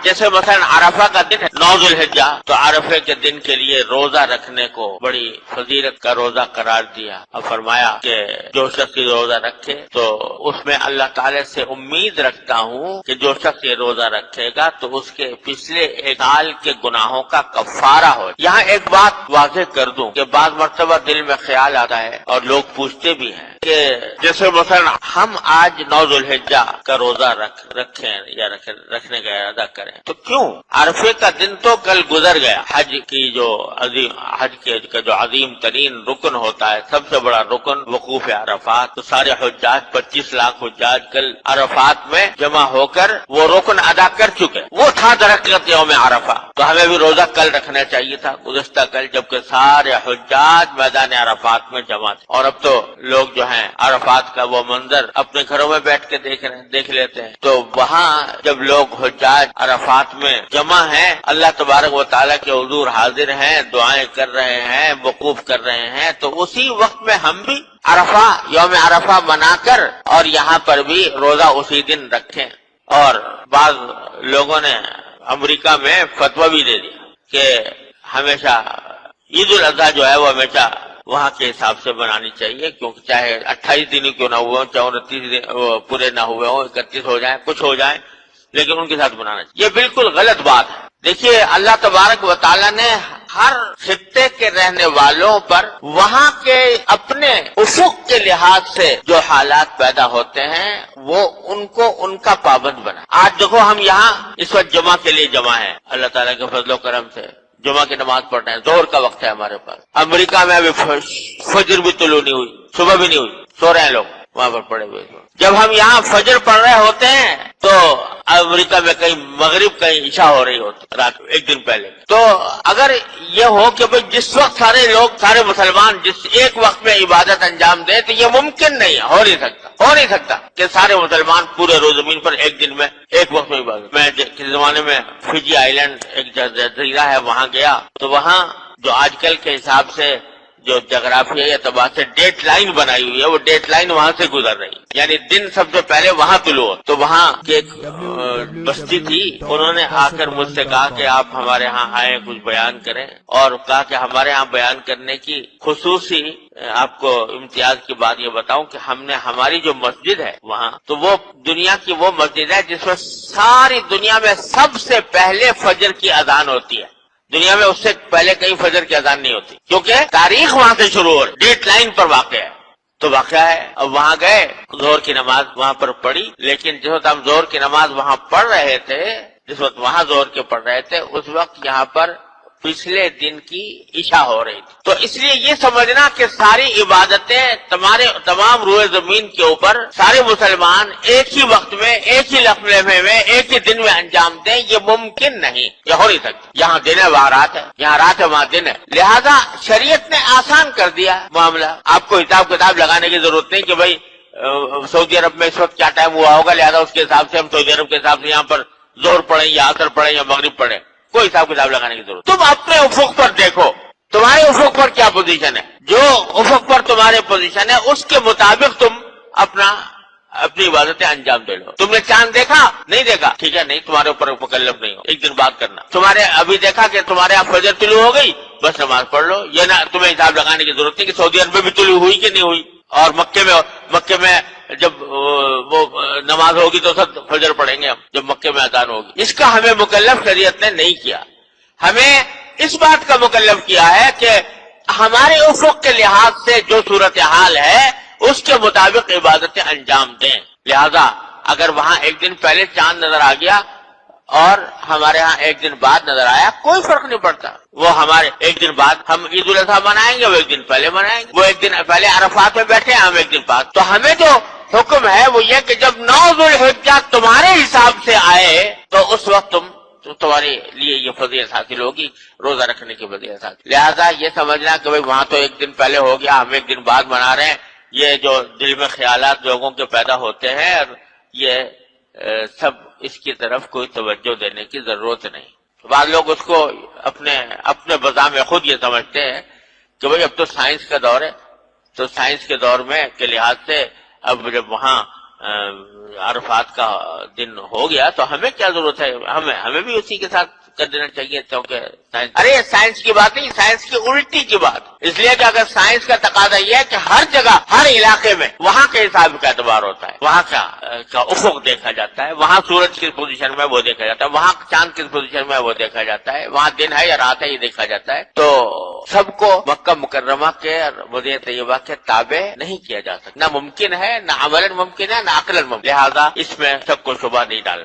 جیسے مثلا عرفہ کا دن ہے 9 ذوالحجہ، تو عرفے کے دن کے لیے روزہ رکھنے کو بڑی فضیلت کا روزہ قرار دیا اور فرمایا کہ جو شخص یہ روزہ رکھے تو اس میں اللہ تعالی سے امید رکھتا ہوں کہ جو شخص یہ روزہ رکھے گا تو اس کے پچھلے ایک سال کے گناہوں کا کفارہ ہو۔ یہاں ایک بات واضح کر دوں کہ بعض مرتبہ دل میں خیال آتا ہے اور لوگ پوچھتے بھی ہیں کہ جیسے مثلا ہم آج 9 ذوالحجہ کا روزہ رکھیں یا رکھنے کا ارادہ کریں تو کیوں؟ عرفے کا دن تو کل گزر گیا۔ حج کا جو عظیم ترین رکن ہوتا ہے، سب سے بڑا رکن وقوف عرفات، تو سارے حجاج 25 لاکھ حجاج کل عرفات میں جمع ہو کر وہ رکن ادا کر چکے، وہ تھا درخت یوم عرفہ۔ تو ہمیں بھی روزہ کل رکھنا چاہیے تھا، گزشتہ کل، جبکہ سارے حجاج میدان عرفات میں جمع تھے۔ اور اب تو لوگ جو ہیں عرفات کا وہ منظر اپنے گھروں میں بیٹھ کے دیکھ لیتے ہیں۔ تو وہاں جب لوگ حجاج عرفات میں جمع ہیں، اللہ تبارک و تعالیٰ کے حضور حاضر ہیں، دعائیں کر رہے ہیں، وقوف کر رہے ہیں، تو اسی وقت میں ہم بھی عرفہ یوم عرفہ منا کر اور یہاں پر بھی روزہ اسی دن رکھیں۔ اور بعض لوگوں نے امریکہ میں فتویٰ بھی دے دیا کہ ہمیشہ عید الاضحیٰ جو ہے وہ ہمیشہ وہاں کے حساب سے بنانی چاہیے، کیونکہ چاہے 28 دن کیوں نہ ہوئے ہوں، چاہے 29 دن پورے نہ ہوئے ہوں، 31 ہو جائیں، کچھ ہو جائیں، لیکن ان کے ساتھ بنانا چاہیے۔ یہ بالکل غلط بات ہے۔ دیکھیے اللہ تبارک و تعالیٰ نے ہر خطے کے رہنے والوں پر وہاں کے اپنے افق کے لحاظ سے جو حالات پیدا ہوتے ہیں وہ ان کو ان کا پابند بنا۔ آج دیکھو ہم یہاں اس وقت جمعہ کے لیے جمع ہیں، اللہ تعالیٰ کے فضل و کرم سے جمعہ کی نماز پڑھ رہے ہیں، ظہر کا وقت ہے ہمارے پاس۔ امریکہ میں ابھی فجر بھی طلوع نہیں ہوئی، صبح بھی نہیں ہوئی، سو رہے ہیں لوگ وہاں پر پڑے ہوئے۔ جب ہم یہاں فجر پڑھ رہے ہوتے ہیں تو امریکہ میں کہیں مغرب کہیں عشاء ہو رہی ہوتی رات ایک دن پہلے۔ تو اگر یہ ہو کہ بھئی جس وقت سارے مسلمان جس ایک وقت میں عبادت انجام دیں تو یہ ممکن نہیں ہے، ہو نہیں سکتا کہ سارے مسلمان پورے روز زمین پر ایک دن میں ایک وقت میں عبادت۔ میں کسی زمانے میں فجی آئی لینڈ ایک جزیرہ ہے، وہاں گیا تو وہاں جو آج کل کے حساب سے جو جغرافیائی اعتبار سے ڈیٹ لائن بنائی ہوئی ہے، وہ ڈیٹ لائن وہاں سے گزر رہی، یعنی دن سب سے پہلے وہاں طلوع۔ تو وہاں ایک بستی تھی، انہوں نے آ کر مجھ سے کہا کہ آپ ہمارے ہاں آئیں، کچھ بیان کریں، اور کہا کہ ہمارے ہاں بیان کرنے کی خصوصی آپ کو امتیاز کی بات یہ بتاؤں کہ ہم نے ہماری جو مسجد ہے وہاں، تو وہ دنیا کی وہ مسجد ہے جس میں ساری دنیا میں سب سے پہلے فجر کی اذان ہوتی ہے۔ دنیا میں اس سے پہلے کہیں فجر کی اذان نہیں ہوتی، کیونکہ تاریخ وہاں سے شروع ہو رہی، ڈیٹ لائن پر واقع ہے۔ تو واقعہ ہے، اب وہاں گئے، ظہر کی نماز وہاں پر پڑھی، لیکن جس وقت ہم ظہر کی نماز وہاں پڑھ رہے تھے، جس وقت وہاں ظہر کے پڑھ رہے تھے، اس وقت یہاں پر پچھلے دن کی عشاء ہو رہی تھی۔ تو اس لیے یہ سمجھنا کہ ساری عبادتیں تمام روئے زمین کے اوپر سارے مسلمان ایک ہی وقت میں، ایک ہی لمحے میں، ایک ہی دن میں انجام دیں، یہ ممکن نہیں، یہ ہو نہیں سکتا۔ یہاں دن ہے وہاں رات ہے، یہاں رات ہے وہاں دن ہے، لہذا شریعت نے آسان کر دیا معاملہ۔ آپ کو حساب کتاب لگانے کی ضرورت نہیں کہ بھائی سعودی عرب میں اس وقت کیا ٹائم ہوا ہوگا، لہذا اس کے حساب سے ہم سعودی عرب کے حساب سے یہاں پر ظہر پڑھیں یا عصر پڑھیں یا مغرب پڑھیں، کوئی حساب کتاب لگانے کی ضرورت۔ تم اپنے افق پر دیکھو، تمہارے افق پر کیا پوزیشن ہے، جو افق پر تمہارے پوزیشن ہے اس کے مطابق تم اپنی عبادتیں انجام دے لو۔ تم نے چاند دیکھا؟ نہیں دیکھا، ٹھیک ہے، نہیں، تمہارے اوپر مکلف نہیں ہو، ایک دن بات کرنا۔ تمہارے ابھی دیکھا کہ تمہارے یہاں فجر طلوع ہو گئی، بس نماز پڑھ لو، یہ نہ تمہیں حساب لگانے کی ضرورت نہیں کہ سعودی عرب میں بھی طلوع ہوئی کہ نہیں ہوئی، اور مکے میں جب وہ نماز ہوگی تو سب فجر پڑھیں گے ہم جب مکے میں اذان ہوگی۔ اس کا ہمیں مکلف شریعت نے نہیں کیا، ہمیں اس بات کا مکلف کیا ہے کہ ہمارے افق کے لحاظ سے جو صورتحال ہے اس کے مطابق عبادتیں انجام دیں۔ لہذا اگر وہاں ایک دن پہلے چاند نظر آ گیا اور ہمارے ہاں ایک دن بعد نظر آیا، کوئی فرق نہیں پڑتا، وہ ہمارے ایک دن بعد ہم عید الاضحیٰ منائیں گے، وہ ایک دن پہلے منائیں گے، وہ ایک دن پہلے عرفات میں بیٹھے ہیں، ہم ایک دن بعد۔ تو ہمیں جو حکم ہے وہ یہ کہ جب 9 ذوالحجہ تمہارے حساب سے آئے تو اس وقت تمہارے لیے یہ فضیلت حاصل ہوگی، روزہ رکھنے کی فضیلت حاصل۔ لہذا یہ سمجھنا کہ وہاں تو ایک دن پہلے ہو گیا، ہم ایک دن بعد منا رہے ہیں، یہ جو دل میں خیالات لوگوں کے پیدا ہوتے ہیں، یہ سب اس کی طرف کوئی توجہ دینے کی ضرورت نہیں۔ بعض لوگ اس کو اپنے بذا میں خود یہ سمجھتے ہیں کہ اب تو سائنس کا دور ہے، تو سائنس کے دور میں کے لحاظ سے اب جب وہاں عرفات کا دن ہو گیا تو ہمیں کیا ضرورت ہے، ہمیں بھی اسی کے ساتھ کر دینا چاہیے کیونکہ ارے سائنس کی بات نہیں، سائنس کی الٹی کی بات، اس لیے کہ اگر سائنس کا تقاضا یہ ہے کہ ہر جگہ ہر علاقے میں وہاں کے حساب کا اعتبار ہوتا ہے، وہاں کا افق دیکھا جاتا ہے، وہاں سورج کس پوزیشن میں وہ دیکھا جاتا ہے، وہاں چاند کس پوزیشن میں وہ دیکھا جاتا ہے، وہاں دن ہے یا رات ہے یہ دیکھا جاتا ہے، تو سب کو مکہ مکرمہ کے مدینہ طیبہ کے تابع نہیں کیا جا سکتا، نہ ممکن ہے، نہ عملاً ممکن ہے، نہ عقلاً ممکن، لہذا اس میں سب کو شبہ نہیں ڈالنا۔